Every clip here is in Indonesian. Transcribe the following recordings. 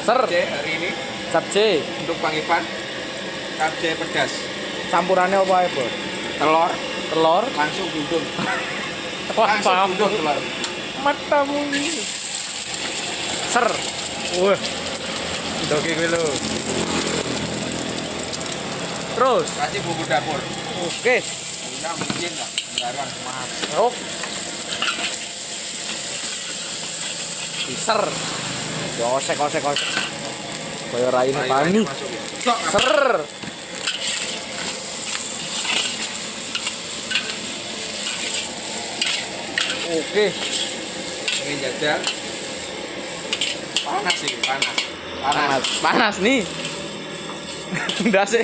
Ser. Hari ini Capce. untuk Bang Ivan capce pedas. Campurannya apa ya, Bos? Telur Telur. langsung dudung. Wah, Langsung paham. dudung telur. Matamu ini. Ser. Wah. Doge gue lo. Terus. Kasih bumbu dapur. Oke. Bumbunya mungkin lah. Garam semangat. Oke. Ser. Osek. Kayak raine pani. Masukin. Sok. Ser. Oke. Ini jajal. Panas sih, Panas nih. Udah sih.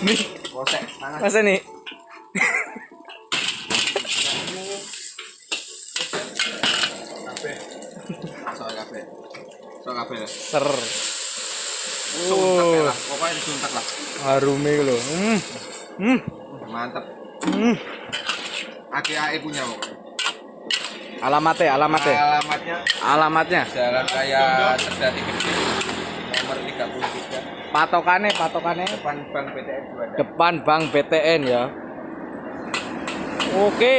Nih, Kosek, panas. masa nih? Kafe. Sok kafe lah. Ser. Suntek lah. Pokoknya disuntek lah. Harume lho. Mantep. AKAE punya pokoknya. Alamatnya. Alamatnya Jalan Raya Serdati Gede nomor 33 Patokannya. depan Bank BTN Juanda. Depan Bank BTN ya. Oke.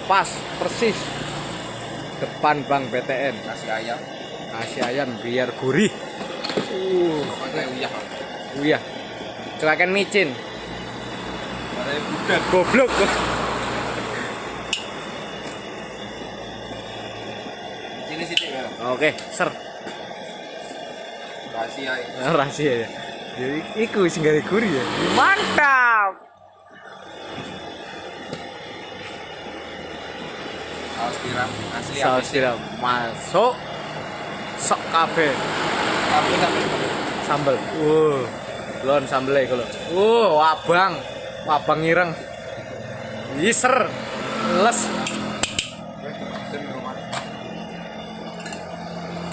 Pas, persis. Depan Bank BTN. Nasi ayam Nasi ayam biar gurih. pokoknya uyah lah. Iya. Cuakan micin. Ada budak. Goblok. Sini sini ya. Oke, ser. Rahasia ini. Rahasia ya. Jadi iku sing gawe gurih ya. Mantap. Saus tiram asli Saus tiram masuk. Sok kafe. Tapi Sambel. Lon sambel iku lho. Wabang ireng. Iser. Les.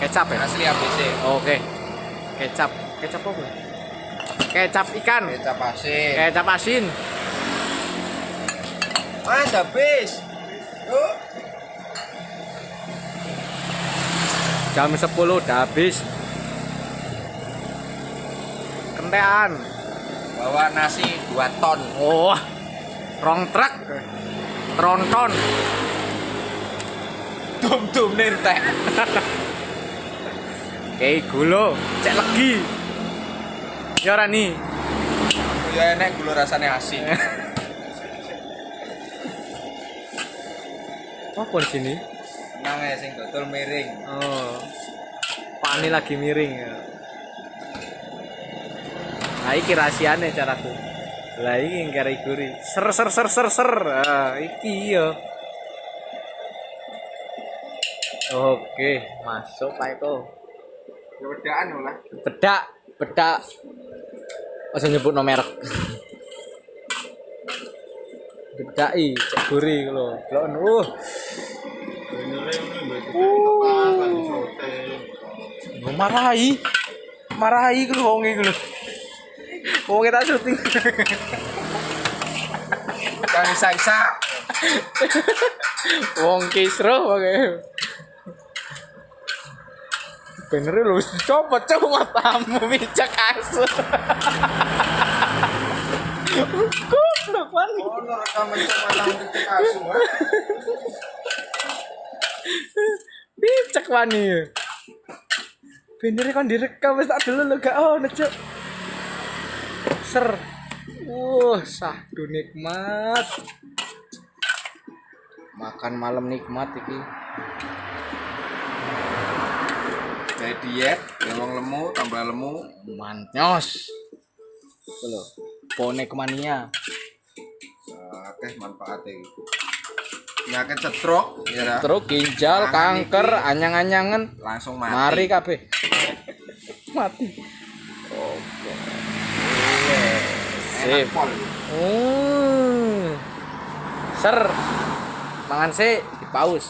Kecap ya? asli ABC. Oke. Kecap apa? Kecap ikan. Kecap asin. Kecap asin. Mas habis. Yuk. Jam 10 udah habis. Kentean. Bawa nasi 2 ton. Oh. Rong truk. Tronton. Dum nentek. Kayak gula, cek legi. Ya ora nih. Ya enek gula rasanya asin. Apa di sini? Nang sing dodol miring. Oh. Pani lagi miring ya. Nah, iki rahasiane caraku. Lah iki ngkari guri. Ser. Ah, iki ya. Oke, masuk Pak Eko. Ya wedaan lah. Bedak. Masa nyebut no merek. Bedaki, cek guri lho. Delok marahi ku wong iki lho. Wong kita syuting. Kang isa-isa. Wong kisro wae. Bener lho wis dicopot matamu bijak asu. Goblok banget. Ono rekaman matamu kecil asu. Bijak wani. Bener kan direkam wis tak dulu gak ono, Cuk. Ser. Sahdu nikmat. Makan malam nikmat iki. Kayak diet, wong lemu tambah lemu. Manyos. Itu lho. Bonek mania. Akeh manfaatnya gitu. Penyakit stroke, ya. Terus ginjal, kanker, anyang-anyangan Langsung mati. mari kabeh. Mati. Oke. Enak Sip. pol. Ser. Mangan sih, dipaus.